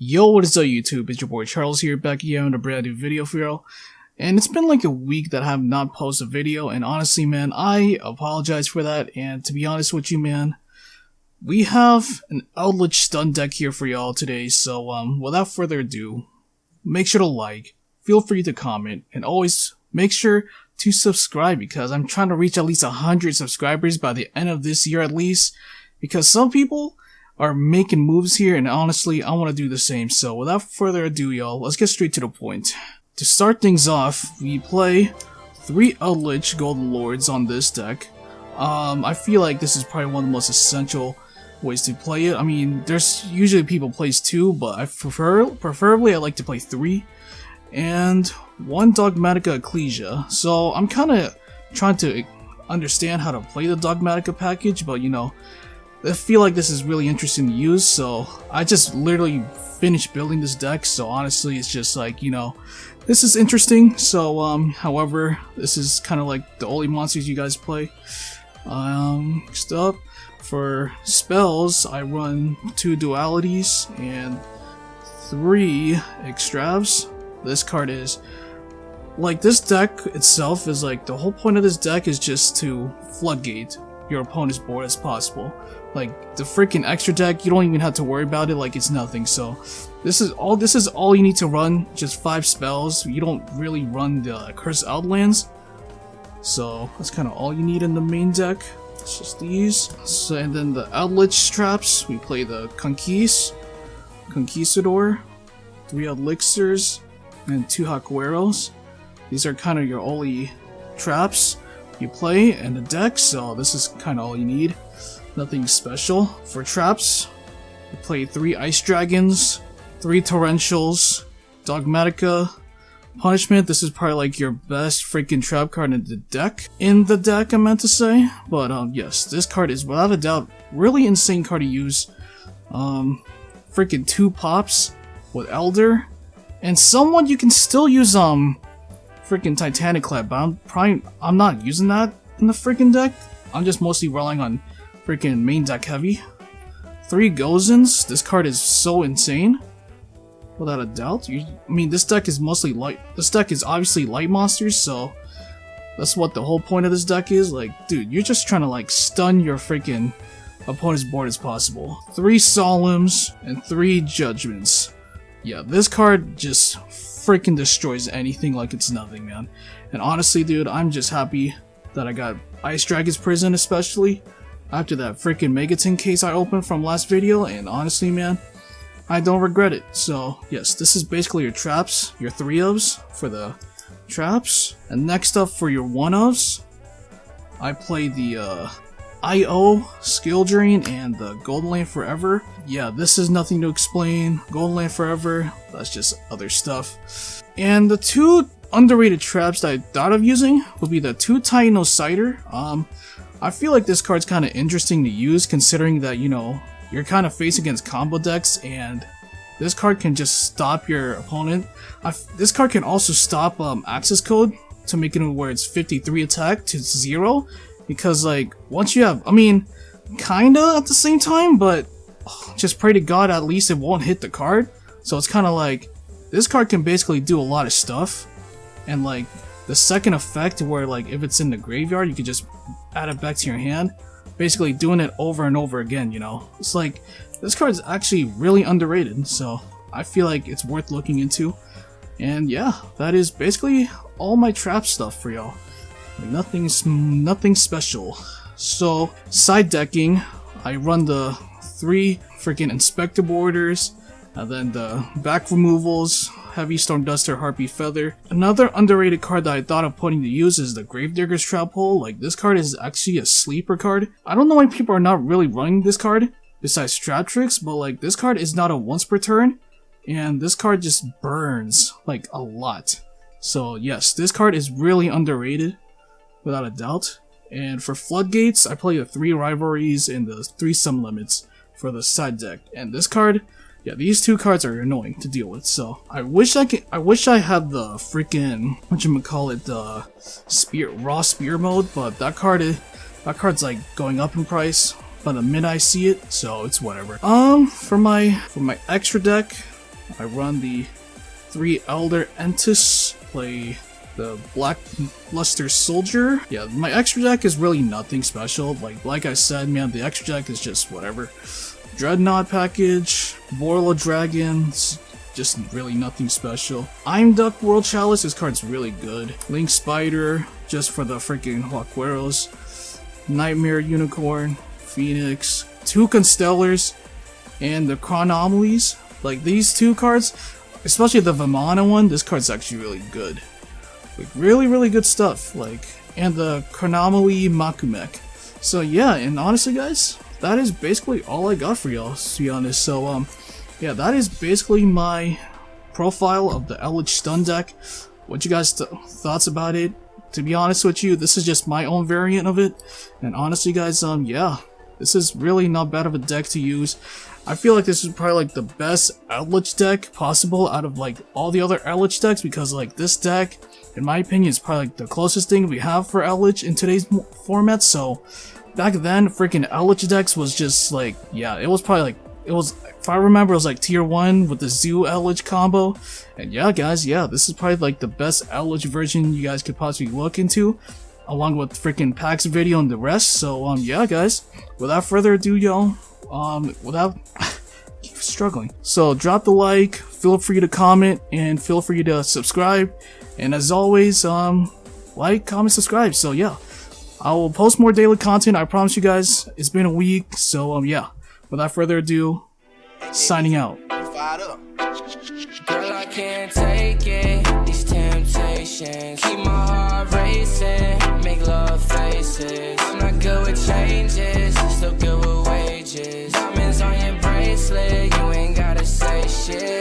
Yo, what is up YouTube? It's your boy Charles here, back again with a brand new video for y'all. And it's been like a week that I have not posted a video, and honestly man, I apologize for that. And to be honest with you man, we have an Eldlich stun deck here for y'all today, so without further ado, make sure to like, feel free to comment, and always make sure to subscribe because I'm trying to reach at least 100 subscribers by the end of this year at least, because some people are making moves here, and honestly, I want to do the same. So without further ado, y'all, let's get straight to the point. To start things off, we play 3 Eldlich Golden Lords on this deck. I feel like this is probably one of the most essential ways to play it. I mean, there's usually people plays 2, but preferably I like to play 3. And 1 Dogmatica Ecclesia. So I'm kind of trying to understand how to play the Dogmatica package, but you know, I feel like this is really interesting to use, so I just literally finished building this deck, so honestly it's just like, you know, this is interesting. So however, this is kind of like the only monsters you guys play. Next up, for spells, I run 2 dualities and 3 extravs. This card is, like, this deck itself is like, the whole point of this deck is just to floodgate your opponent's board as possible. Like, the freaking extra deck, you don't even have to worry about it, like it's nothing. So this is all you need to run, just 5 spells. You don't really run the Cursed Outlands, so that's kind of all you need in the main deck. It's just these. So, and then the Eldlich traps, we play the Conquistador, 3 Elixirs, and 2 Hakueros. These are kind of your only traps you play in the deck, so this is kind of all you need. Nothing special. For traps, we play 3 Ice Dragons, 3 Torrentials, Dogmatica, Punishment. This is probably like your best freaking trap card in the deck. I meant to say. But yes, this card is without a doubt really insane card to use. Freaking 2 pops with Elder, and someone you can still use freaking Titanic Clap, but I'm not using that in the freaking deck. I'm just mostly relying on freaking main deck heavy. 3 Gozens. This card is so insane, without a doubt. I mean, this deck is mostly light. This deck is obviously light monsters, so that's what the whole point of this deck is. Like, dude, you're just trying to like stun your freaking opponent's board as possible. 3 Solemns and 3 Judgments. Yeah, this card just freaking destroys anything like it's nothing, man. And honestly, dude, I'm just happy that I got Ice Dragon's Prison, especially after that freaking Megaton case I opened from last video, and honestly man, I don't regret it. So yes, this is basically your traps, your 3-ofs for the traps. And next up for your 1-ofs, I play the IO, Skill Drain, and the Golden Land Forever. Yeah, this is nothing to explain. Golden Land Forever, that's just other stuff. And the 2 underrated traps that I thought of using would be the 2 Taino Cider. I feel like this card's kind of interesting to use, considering that, you know, you're kind of faced against combo decks, and this card can just stop your opponent. This card can also stop access code to make it where it's 53 attack to 0, because like, once you have, I mean, kinda at the same time, but just pray to God at least it won't hit the card. So it's kind of like, this card can basically do a lot of stuff, and like, the second effect where like, if it's in the graveyard, you can just add it back to your hand, basically doing it over and over again, you know. It's like, this card is actually really underrated, so I feel like it's worth looking into. And yeah, that is basically all my trap stuff for y'all. Nothing special. So side decking, I run the 3 freaking Inspector Borders, and then the back removals, Heavy Storm Duster, Harpy Feather. Another underrated card that I thought of putting to use is the Gravedigger's Trap Hole. Like, this card is actually a sleeper card. I don't know why people are not really running this card, besides Trap Tricks, but like, this card is not a once per turn, and this card just burns, like, a lot. So yes, this card is really underrated, without a doubt. And for Floodgates, I play the 3 Rivalries and the 3 Sum Limits for the side deck. And this card, yeah, these 2 cards are annoying to deal with, so I wish I had the freaking, whatchamacallit, the raw spear mode, but that card's like going up in price. by the minute I see it, so it's whatever. For my extra deck, I run the 3 Elder Entis, play the Black Luster Soldier. Yeah, my extra deck is really nothing special. Like I said, man, the extra deck is just whatever. Dreadnought package, Borla Dragons, just really nothing special. I'm Duck World Chalice, this card's really good. Link Spider, just for the freaking Huaqueros. Nightmare Unicorn, Phoenix, 2 Constellars, and the Chronomalies. Like these 2 cards, especially the Vimana one, this card's actually really good. Like really good stuff. Like, and the Chronomaly Makumek. So yeah, and honestly guys, that is basically all I got for y'all, to be honest. So yeah, that is basically my profile of the Eldlich Stun deck. What you guys thoughts about it? To be honest with you, this is just my own variant of it. And honestly guys, yeah, this is really not bad of a deck to use. I feel like this is probably like the best Eldlich deck possible out of like all the other Eldlich decks, because like this deck, in my opinion, is probably like the closest thing we have for Eldlich in today's format. So back then, freaking Eldlich decks was just like, yeah, it was probably like, it was, if I remember, it was like tier 1 with the Zoo Eldlich combo. And yeah guys, yeah, this is probably like the best Eldlich version you guys could possibly look into, along with freaking Pack's video and the rest. So yeah guys, without further ado y'all, keep struggling. So drop the like, feel free to comment, and feel free to subscribe. And as always, like, comment, subscribe. So yeah, I will post more daily content, I promise you guys. It's been a week, so yeah, without further ado, signing out. Girl, I can't take it, these temptations keep my heart racing, make love faces. I'm not good with changes, still good with wages. Diamonds on your bracelet, you ain't gotta say shit.